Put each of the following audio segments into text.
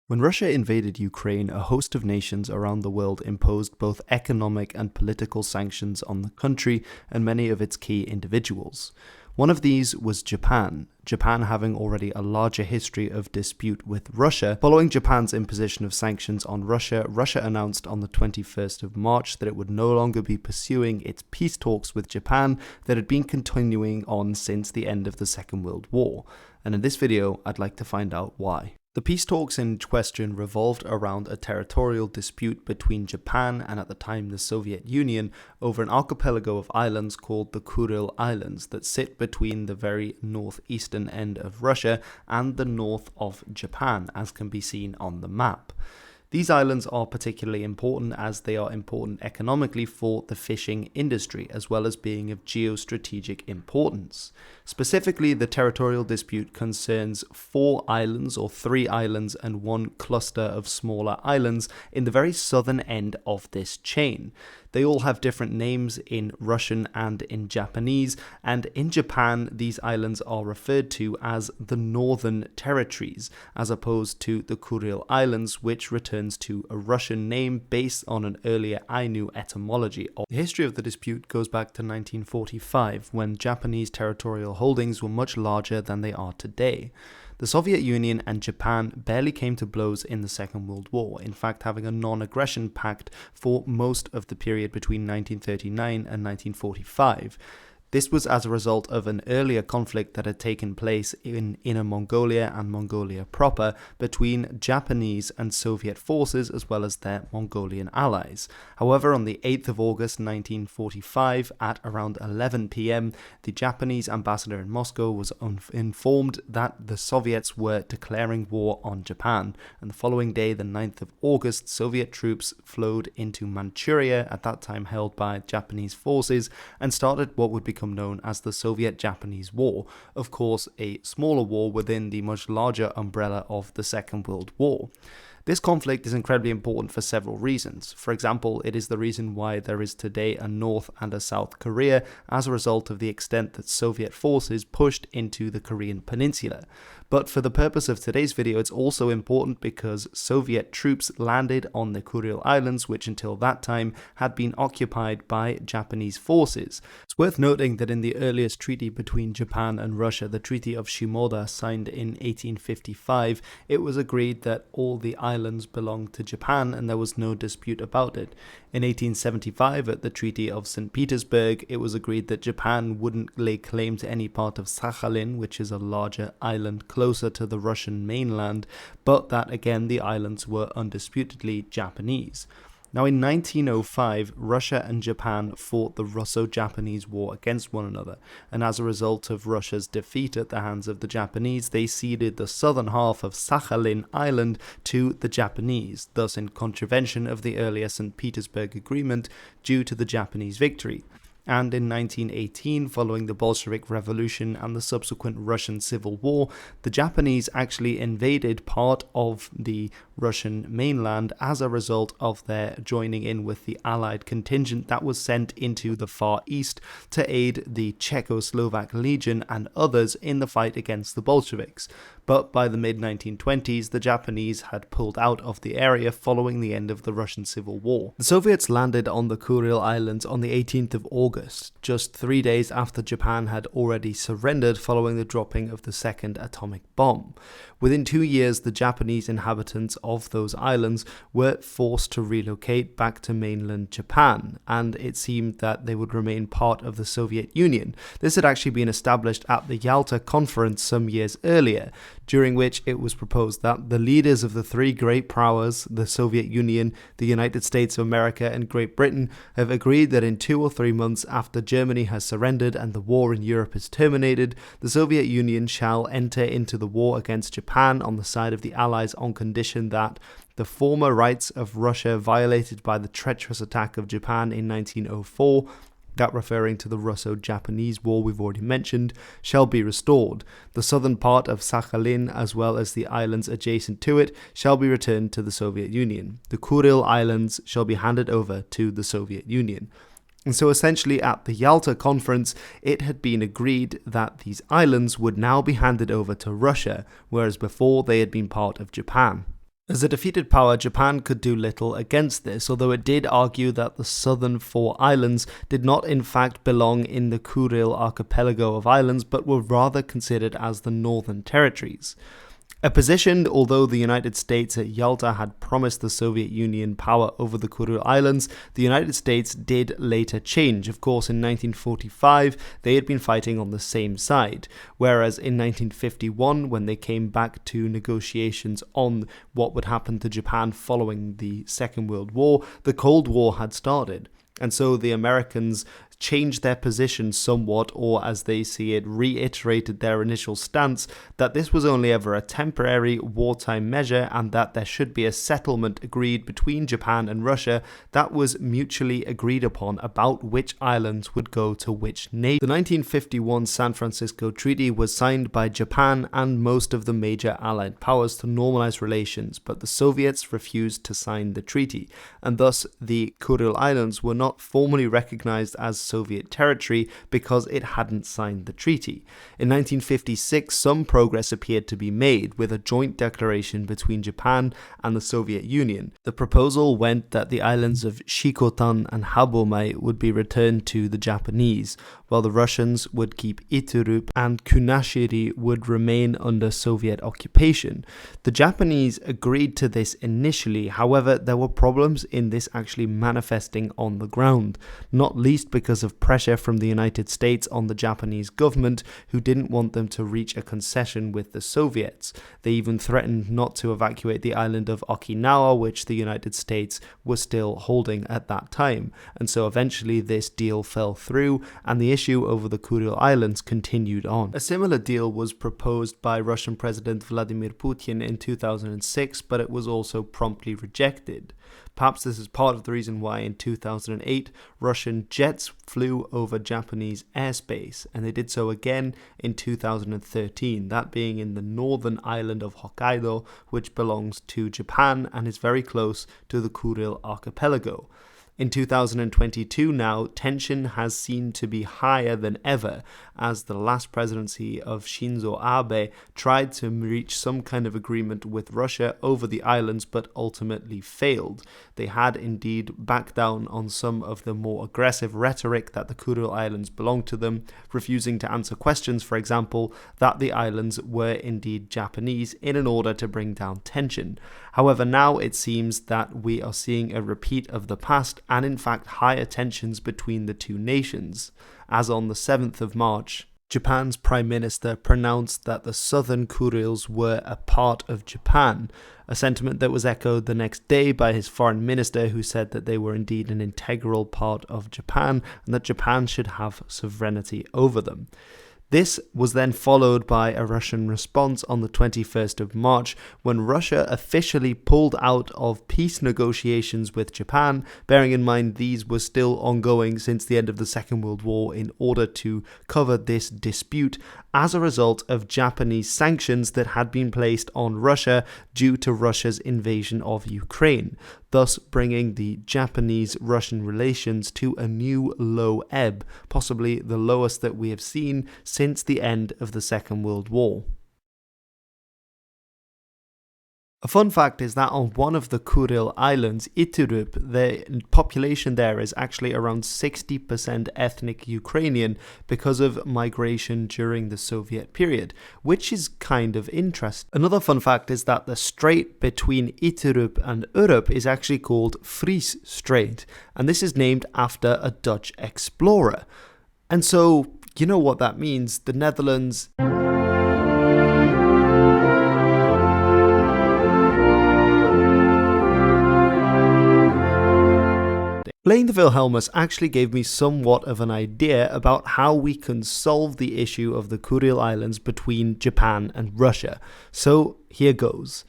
When Russia invaded Ukraine, a host of nations around the world imposed both economic and political sanctions on the country and many of its key individuals. One of these was Japan having already a larger history of dispute with Russia. Following Japan's imposition of sanctions on Russia, Russia announced on the 21st of March that it would no longer be pursuing its peace talks with Japan that had been continuing on since the end of the Second World War. And in this video, I'd like to find out why. The peace talks in question revolved around a territorial dispute between Japan and, at the time, the Soviet Union over an archipelago of islands called the Kuril Islands that sit between the very northeastern end of Russia and the north of Japan, as can be seen on the map. These islands are particularly important as they are important economically for the fishing industry, as well as being of geostrategic importance. Specifically, the territorial dispute concerns 4 islands or 3 islands and 1 cluster of smaller islands in the very southern end of this chain. They all have different names in Russian and in Japanese, and in Japan these islands are referred to as the Northern Territories, as opposed to the Kuril Islands, which returns to a Russian name based on an earlier Ainu etymology. The history of the dispute goes back to 1945, when Japanese territorial holdings were much larger than they are today. The Soviet Union and Japan barely came to blows in the Second World War, in fact having a non-aggression pact for most of the period between 1939 and 1945. This was as a result of an earlier conflict that had taken place in Inner Mongolia and Mongolia proper between Japanese and Soviet forces as well as their Mongolian allies. However, on the 8th of August 1945 at around 11 p.m, the Japanese ambassador in Moscow was informed that the Soviets were declaring war on Japan, and the following day, the 9th of August, Soviet troops flowed into Manchuria, at that time held by Japanese forces, and started what would become known as the Soviet-Japanese War, of course a smaller war within the much larger umbrella of the Second World War. This conflict is incredibly important for several reasons. For example, it is the reason why there is today a North and a South Korea as a result of the extent that Soviet forces pushed into the Korean peninsula. But for the purpose of today's video, it's also important because Soviet troops landed on the Kuril Islands, which until that time had been occupied by Japanese forces. It's worth noting that in the earliest treaty between Japan and Russia, the Treaty of Shimoda, signed in 1855, it was agreed that all the islands belonged to Japan and there was no dispute about it. In 1875, at the Treaty of St. Petersburg, it was agreed that Japan wouldn't lay claim to any part of Sakhalin, which is a larger island closer to the Russian mainland, but that again the islands were undisputedly Japanese. Now in 1905, Russia and Japan fought the Russo-Japanese War against one another, and as a result of Russia's defeat at the hands of the Japanese, they ceded the southern half of Sakhalin Island to the Japanese, thus in contravention of the earlier St. Petersburg Agreement due to the Japanese victory. And in 1918, following the Bolshevik Revolution and the subsequent Russian Civil War, the Japanese actually invaded part of the Russian mainland as a result of their joining in with the Allied contingent that was sent into the Far East to aid the Czechoslovak Legion and others in the fight against the Bolsheviks. But by the mid-1920s, the Japanese had pulled out of the area following the end of the Russian Civil War. The Soviets landed on the Kuril Islands on the 18th of August, just 3 days after Japan had already surrendered following the dropping of the second atomic bomb. Within 2 years, the Japanese inhabitants of those islands were forced to relocate back to mainland Japan, and it seemed that they would remain part of the Soviet Union. This had actually been established at the Yalta conference some years earlier, during which it was proposed that the leaders of the 3 great powers, the Soviet Union, the United States of America, and Great Britain, have agreed that in 2 or 3 months after Germany has surrendered and the war in Europe is terminated, the Soviet Union shall enter into the war against Japan on the side of the Allies on condition that the former rights of Russia violated by the treacherous attack of Japan in 1904, that referring to the Russo-Japanese War we've already mentioned, shall be restored. The southern part of Sakhalin, as well as the islands adjacent to it, shall be returned to the Soviet Union. The Kuril Islands shall be handed over to the Soviet Union. And so essentially at the Yalta conference, it had been agreed that these islands would now be handed over to Russia, whereas before they had been part of Japan. As a defeated power, Japan could do little against this, although it did argue that the southern 4 islands did not in fact belong in the Kuril Archipelago of islands, but were rather considered as the northern territories. A position, although the United States at Yalta had promised the Soviet Union power over the Kuril Islands, the United States did later change. Of course, in 1945, they had been fighting on the same side, whereas in 1951, when they came back to negotiations on what would happen to Japan following the Second World War, the Cold War had started. And so the Americans changed their position somewhat, or as they see it, reiterated their initial stance that this was only ever a temporary wartime measure and that there should be a settlement agreed between Japan and Russia that was mutually agreed upon about which islands would go to which nation. The 1951 San Francisco Treaty was signed by Japan and most of the major Allied powers to normalize relations, but the Soviets refused to sign the treaty, and thus the Kuril Islands were not formally recognized as Soviet territory because it hadn't signed the treaty. In 1956, some progress appeared to be made with a joint declaration between Japan and the Soviet Union. The proposal went that the islands of Shikotan and Habomai would be returned to the Japanese, while the Russians would keep Iturup and Kunashiri would remain under Soviet occupation. The Japanese agreed to this initially, however, there were problems in this actually manifesting on the ground, not least because of pressure from the United States on the Japanese government, who didn't want them to reach a concession with the Soviets. They even threatened not to evacuate the island of Okinawa, which the United States was still holding at that time. And so eventually this deal fell through, and the issue over the Kuril Islands continued on. A similar deal was proposed by Russian President Vladimir Putin in 2006, but it was also promptly rejected. Perhaps this is part of the reason why in 2008 Russian jets flew over Japanese airspace, and they did so again in 2013, that being in the northern island of Hokkaido, which belongs to Japan and is very close to the Kuril Archipelago. In 2022 now, tension has seemed to be higher than ever as the last presidency of Shinzo Abe tried to reach some kind of agreement with Russia over the islands but ultimately failed. They had indeed backed down on some of the more aggressive rhetoric that the Kuril Islands belonged to them, refusing to answer questions, for example, that the islands were indeed Japanese in order to bring down tension. However, now it seems that we are seeing a repeat of the past and in fact higher tensions between the two nations, as on the 7th of March, Japan's Prime Minister pronounced that the southern Kurils were a part of Japan, a sentiment that was echoed the next day by his foreign minister, who said that they were indeed an integral part of Japan and that Japan should have sovereignty over them. This was then followed by a Russian response on the 21st of March, when Russia officially pulled out of peace negotiations with Japan, bearing in mind these were still ongoing since the end of the Second World War, in order to cover this dispute as a result of Japanese sanctions that had been placed on Russia due to Russia's invasion of Ukraine, thus bringing the Japanese-Russian relations to a new low ebb, possibly the lowest that we have seen since the end of the Second World War. A fun fact is that on one of the Kuril Islands, Iturup, the population there is actually around 60% ethnic Ukrainian because of migration during the Soviet period, which is kind of interesting. Another fun fact is that the strait between Iturup and Urup is actually called Fries Strait, and this is named after a Dutch explorer. And so, you know what that means, the Netherlands... Playing the Wilhelmus actually gave me somewhat of an idea about how we can solve the issue of the Kuril Islands between Japan and Russia. So here goes.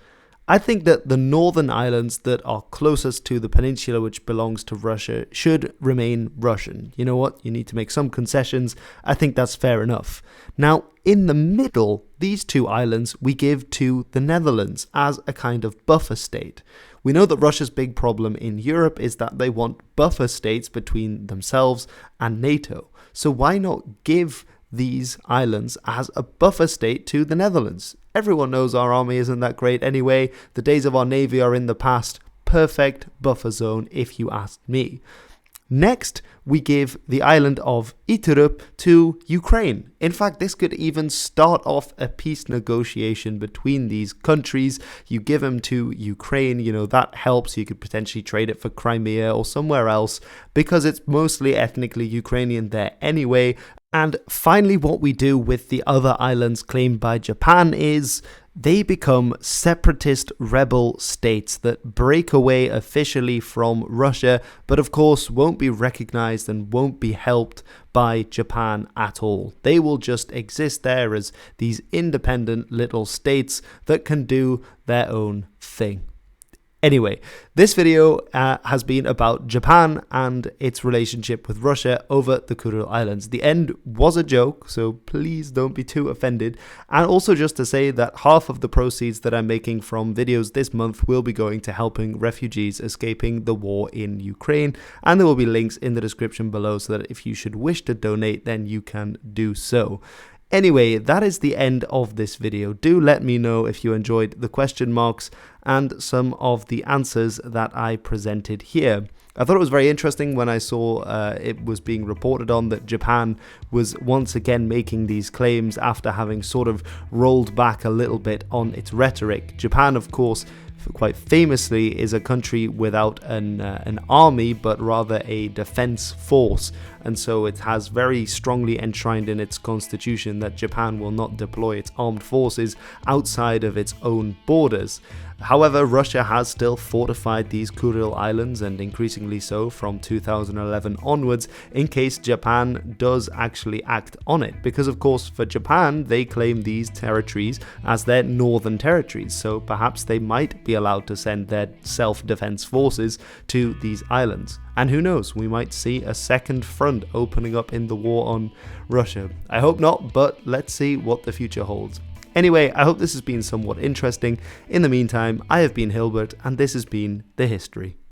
I think that the northern islands that are closest to the peninsula, which belongs to Russia, should remain Russian. You know what? You need to make some concessions. I think that's fair enough. Now, in the middle, these two islands we give to the Netherlands as a kind of buffer state. We know that Russia's big problem in Europe is that they want buffer states between themselves and NATO. So why not give these islands as a buffer state to the Netherlands? Everyone knows our army isn't that great anyway. The days of our navy are in the past. Perfect buffer zone, if you ask me. Next, we give the island of Iturup to Ukraine. In fact, this could even start off a peace negotiation between these countries. You give them to Ukraine, that helps. You could potentially trade it for Crimea or somewhere else because it's mostly ethnically Ukrainian there anyway. And finally, what we do with the other islands claimed by Japan is they become separatist rebel states that break away officially from Russia, but of course won't be recognized and won't be helped by Japan at all. They will just exist there as these independent little states that can do their own thing. Anyway, this video has been about Japan and its relationship with Russia over the Kuril Islands. The end was a joke, so please don't be too offended. And also just to say that half of the proceeds that I'm making from videos this month will be going to helping refugees escaping the war in Ukraine. And there will be links in the description below so that if you should wish to donate, then you can do so. Anyway, that is the end of this video. Do let me know if you enjoyed the question marks and some of the answers that I presented here. I thought it was very interesting when I saw it was being reported on that Japan was once again making these claims after having sort of rolled back a little bit on its rhetoric. Japan, of course, quite famously is a country without an army, but rather a defense force, and so it has very strongly enshrined in its constitution that Japan will not deploy its armed forces outside of its own borders. However, Russia has still fortified these Kuril Islands, and increasingly so from 2011 onwards, in case Japan does actually act on it. Because of course for Japan, they claim these territories as their northern territories, so perhaps they might be allowed to send their self-defense forces to these islands. And who knows, we might see a second front opening up in the war on Russia. I hope not, but let's see what the future holds. Anyway, I hope this has been somewhat interesting. In the meantime, I have been Hilbert, and this has been The History.